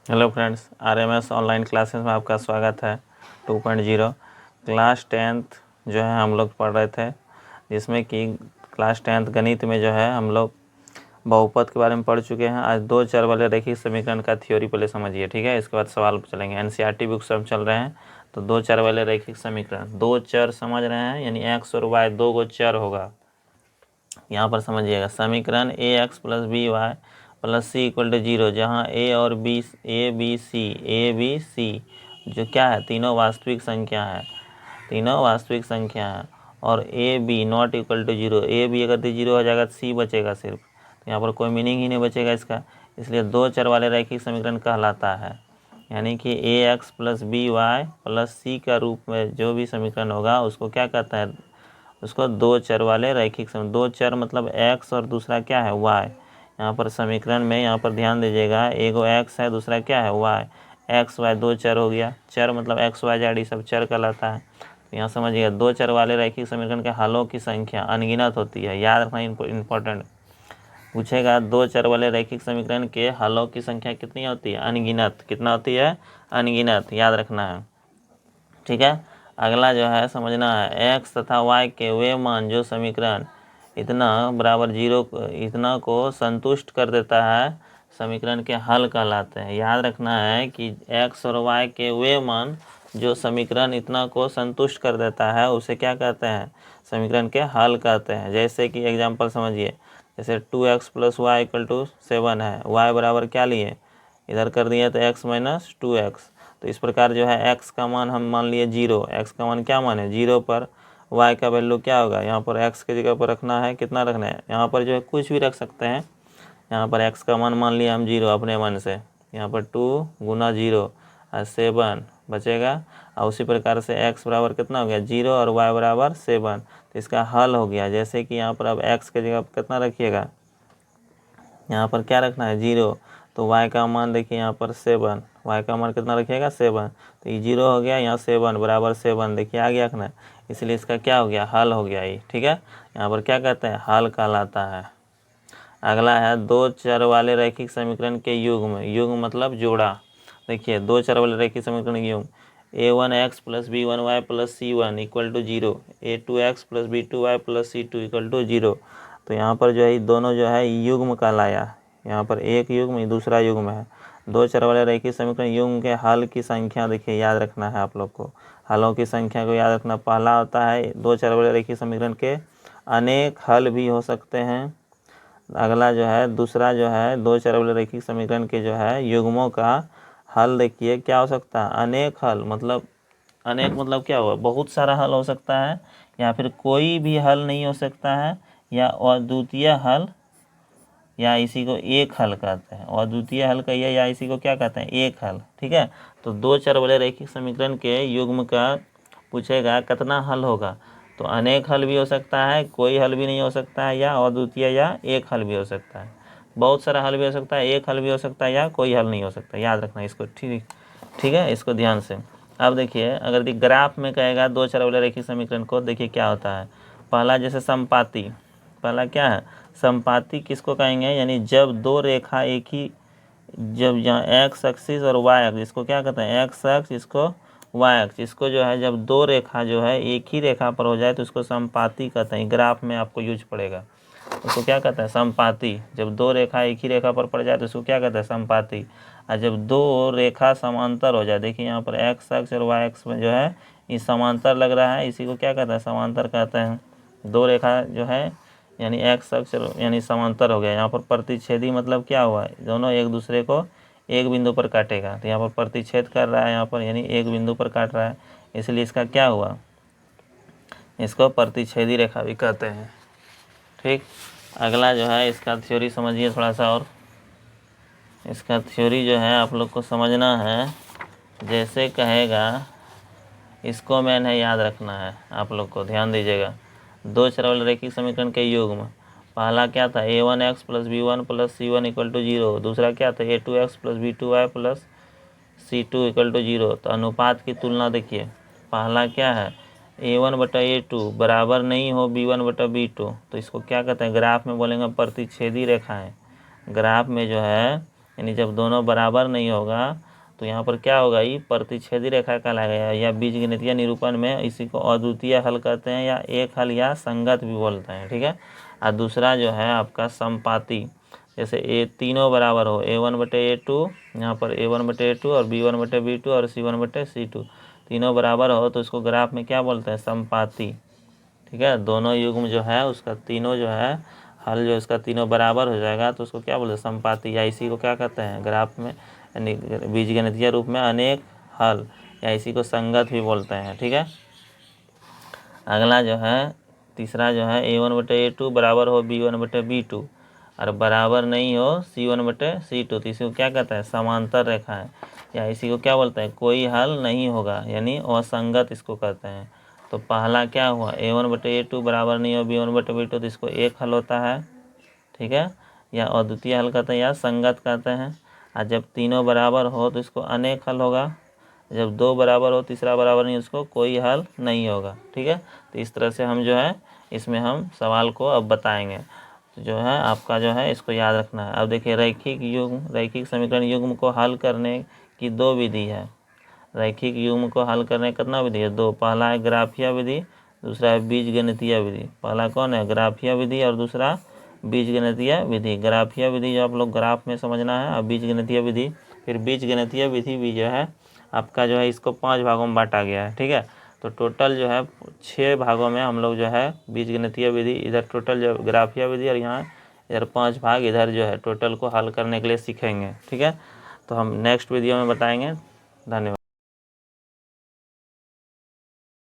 Hello friends, RMS online classes में आपका स्वागत है। 2.0 क्लास 10th जो है हम लोग पढ़ रहे थे, जिसमें कि क्लास 10th गणित में जो है हम लोग बहुपद के बारे में पढ़ चुके हैं। आज दो चर वाले रैखिक समीकरण का थ्योरी पहले समझिए, ठीक है। इसके बाद सवाल चलेंगे। एनसीईआरटी बुक सब चल रहे हैं, तो दो चर वाले रैखिक समीकरण, दो चर समझ रहे हैं, यानी एक्स और वाई दो गो चर होगा। यहाँ पर समझिएगा, समीकरण a x plus b y plus c equal to 0, जहाँ ए और बी ए बी सी जो क्या है, तीनों वास्तविक संख्या है, तीनों वास्तविक संख्या है। और A B not equal to 0, A B अगर 0 हो जाएगा तो सी बचेगा सिर्फ, तो यहाँ पर कोई मीनिंग ही नहीं बचेगा इसका। इसलिए दो चर वाले रैखिक समीकरण कहलाता है। यानी कि a x plus b y plus c का रूप में जो भी समीकरण होगा उसको क्या कहता है, उसको दो चर वाले रैखिक समीकरण। दो चर मतलब एक्स और दूसरा क्या है, वाई। यहाँ पर समीकरण में यहाँ पर ध्यान दीजिएगा, एगो एक्स है, दूसरा क्या है, वाई। एक्स वाई दो चर हो गया, चर मतलब एक्स वाई जेड, सब चर कहलाता है। तो यहाँ समझिएगा, दो चर वाले रैखिक समीकरण के हलों की संख्या अनगिनत होती है। याद रखना, इंपॉर्टेंट पूछेगा, दो चर वाले रैखिक समीकरण के हलों की संख्या कितनी होती है, अनगिनत। कितना होती है, अनगिनत, याद रखना है, ठीक है। अगला जो है समझना है, एक्स तथा वाई के वे मान जो समीकरण इतना बराबर 0 इतना को संतुष्ट कर देता है, समीकरण के हल कहलाते हैं। याद रखना है कि एक्स और वाई के वे मान जो समीकरण इतना को संतुष्ट कर देता है उसे क्या कहते हैं, समीकरण के हल कहते हैं। जैसे कि एग्जांपल समझिए, जैसे 2x plus Y equal to 7 है, y बराबर क्या लिए, इधर कर दिए तो x माइनस 2x। तो इस प्रकार जो है x का मान हम मान लिए 0, x का मान क्या मान है 0 पर, y का वैल्यू क्या होगा, यहाँ पर x के जगह पर रखना है, कितना रखना है, यहाँ पर जो है कुछ भी रख सकते हैं। यहाँ पर x का मान मान लिया हम 0 अपने मन से, यहाँ पर 2 गुना 0 और 7 बचेगा। और उसी प्रकार से x बराबर कितना हो गया 0 और y बराबर 7, तो इसका हल हो गया। जैसे कि यहाँ पर अब x के जगह पर कितना रखिएगा, यहाँ पर क्या रखना है 0, तो y का मान देखिए यहाँ पर 7, y का मान कितना रखिएगा 7, तो ये 0 हो गया, यहाँ 7 बराबर 7 देखिए आ गया रखना, इसलिए इसका क्या हो गया, हल हो गया ये, ठीक है। यहाँ पर क्या कहते हैं, हल कहलाता है। अगला है, दो चर वाले रैखिक समीकरण के युग्म। युग्म मतलब जोड़ा। देखिए, दो चर वाले रैखिक समीकरण के युग्म, a1x plus b1y plus c1 equal to 0, a2x plus b2y plus c2 equal to 0। तो यहाँ पर जो है दोनों जो है युग्म कहलाया। यहाँ पर एक युग्म दूसरा युग्म है। दो चर वाले रैखिक समीकरण युग्म के हल की संख्या देखिए याद रखना है आप लोग को, हलों की संख्या को याद रखना। पहला होता है, दो चर वाले रैखिक समीकरण के अनेक हल भी हो सकते हैं। अगला जो है, दूसरा जो है, दो चर वाले रैखिक समीकरण के जो है युग्मों का हल देखिए क्या हो सकता है, अनेक हल। मतलब अनेक मतलब क्या हुआ, बहुत सारा हल हो सकता है, या फिर कोई भी हल नहीं हो सकता है, या अद्वितीय हल, या इसी को एक हल कहते हैं। अद्वितीय हल कहिए या इसी को क्या कहते हैं, एक हल, ठीक है। तो दो चर वाले रैखिक समीकरण के युग्म का पूछेगा कितना हल होगा, तो अनेक हल भी हो सकता है, कोई हल भी नहीं हो सकता है, या अद्वितीय या एक हल भी हो सकता है। बहुत सारा हल भी हो सकता है, एक हल भी हो सकता है, या कोई हल नहीं हो सकता। याद रखना इसको, ठीक, ठीक है, इसको ध्यान से। अब देखिए, अगर ग्राफ में कहेगा दो चर वाले रैखिक समीकरण को, देखिए क्या होता है। पहला जैसे संपाती, पहला क्या है, संपाती किसको कहेंगे, यानी जब दो रेखा एक ही, जब यहाँ एक्स एक्सिस और वाई एक्सिस, इसको क्या कहते हैं, एक्स एक्स, इसको वाई एक्सिस, इसको जो है जब दो रेखा जो है एक ही रेखा पर हो जाए तो उसको संपाती कहते हैं। ग्राफ में आपको यूज पड़ेगा, उसको क्या कहते हैं, संपाती। जब दो रेखा एक ही रेखा पर पड़ जाए तो उसको क्या कहते हैं, संपाती। और जब दो रेखा समांतर हो जाए, देखिए यहाँ पर एक्स एक्स और वाई एक्स में जो है ये समांतर लग रहा है, इसी को क्या कहते हैं, समांतर कहते हैं। दो रेखा जो है यानी एक्स अक्ष यानी समांतर हो गया। यहाँ पर प्रतिच्छेदी मतलब क्या हुआ, दोनों एक दूसरे को एक बिंदु पर काटेगा, तो यहाँ पर प्रतिच्छेद कर रहा है, यहाँ पर यानी एक बिंदु पर काट रहा है, इसलिए इसका क्या हुआ, इसको प्रतिच्छेदी रेखा भी कहते हैं, ठीक। अगला जो है इसका थ्योरी समझिए थोड़ा सा, और इसका थ्योरी जो है आप लोग को समझना है। जैसे कहेगा, इसको मैन है याद रखना है आप लोग को, ध्यान दीजिएगा। दो चर वाले रैखिक समीकरण के युग्म, पहला क्या था, a1x plus b1 plus c1 equal to 0। दूसरा क्या था, a2x plus b2y plus c2 equal to 0। तो अनुपात की तुलना देखिए, पहला क्या है, a1 बटा a2 बराबर नहीं हो b1 बटा b2, तो इसको क्या कहते हैं, ग्राफ में बोलेंगे प्रतिच्छेदी रेखाएं। ग्राफ में जो है यानी जब दोनों बराबर नहीं होगा तो यहाँ पर क्या होगा, ये प्रतिच्छेदी रेखा कहलाएगा, या बीजगणितीय निरूपण में इसी को अद्वितीय हल कहते हैं, या एक हल या संगत भी बोलते हैं। ठीक है। और दूसरा जो है आपका समपाती, जैसे ए तीनों बराबर हो, A1/A2, यहाँ पर A1/A2 और B1/B2 और C1/C2 तीनों बराबर हो तो इसको ग्राफ में क्या बोलते हैं, समपाती। ठीक है। दोनों युग्म जो है उसका तीनों जो है हल जो इसका तीनों बराबर हो जाएगा तो उसको क्या बोलते हैं, समपाती, या इसी को क्या कहते हैं ग्राफ में यानी बीजगणितीय रूप में अनेक हल, या इसी को संगत भी बोलते हैं। ठीक है। अगला जो है तीसरा जो है A1/A2 बराबर हो B1/B2 और बराबर नहीं हो C1/C2 तो इसी को क्या कहते हैं, समांतर रेखा है, या इसी को क्या बोलते हैं, कोई हल नहीं होगा, यानी असंगत इसको कहते हैं। तो पहला क्या हुआ, A1/A2 बराबर नहीं हो B1/B2 तो इसको एक हल होता है। ठीक है। या अद्वितीय हल कहते हैं या संगत कहते हैं। और जब तीनों बराबर हो तो इसको अनेक हल होगा, जब दो बराबर हो तीसरा बराबर नहीं उसको कोई हल नहीं होगा। ठीक है। तो इस तरह से हम जो है इसमें हम सवाल को अब बताएंगे। तो जो है आपका जो है इसको याद रखना है। अब देखिए रैखिक समीकरण युग्म को हल करने की दो विधि है। रैखिक युग्म को हल करने कितना विधि है, दो। पहला है ग्राफीय विधि, दूसरा है बीजगणितीय विधि। पहला कौन है, ग्राफीय विधि, और दूसरा बीजगणितीय विधि। ग्राफीय विधि जो आप लोग ग्राफ में समझना है, और बीजगणितीय विधि, फिर बीजगणितीय विधि भी जो है आपका जो है इसको 5 भागों में बांटा गया है। ठीक है। तो टोटल जो है 6 भागों में हम लोग जो है बीजगणितीय विधि, इधर टोटल जो ग्राफीय विधि, और यहाँ इधर 5 भाग इधर जो है टोटल को हल करने के लिए सीखेंगे। ठीक है। तो हम नेक्स्ट वीडियो में बताएंगे। धन्यवाद।